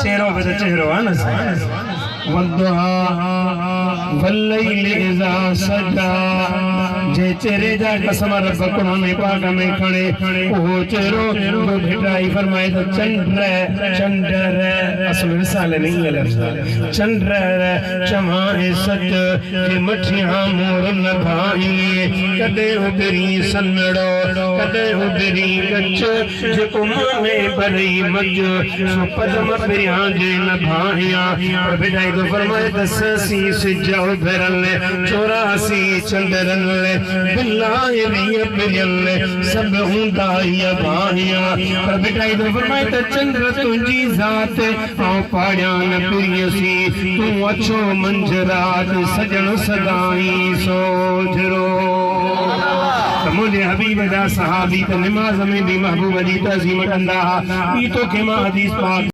चेहरो पे चेहरो है ना वद्दुहा वल्लैल इज़ा सजा जे चेहरे जा कसम रब कुरान पाक में खणे ओ चेहरो जो भिटाई फरमाए तो चंद्र असल रिसाले नहीं है लफ्ज़ चंद्र चमाए सच के मठिया मोर न भाई कदे उबरी सनड़ो कदे उबरी गच जेको माने भरी मज सो पदम पिया जे न भाया और भिटाई तो फरमाए दसी सिजो भरल 84 चंद्रन बिल्लाह भी पियल सब हुंदा या भाया पर भिटाई तो फरमाए त चंद्र तुंजी जात औ पाड़िया न पियसी तू अच्छो मंजरात सजन सदाई सोजरो मुझे हबीब दा सहाबी त नमाज में भी महबूब दी तज़ीम कंदा ई तो के मां हदीस पाक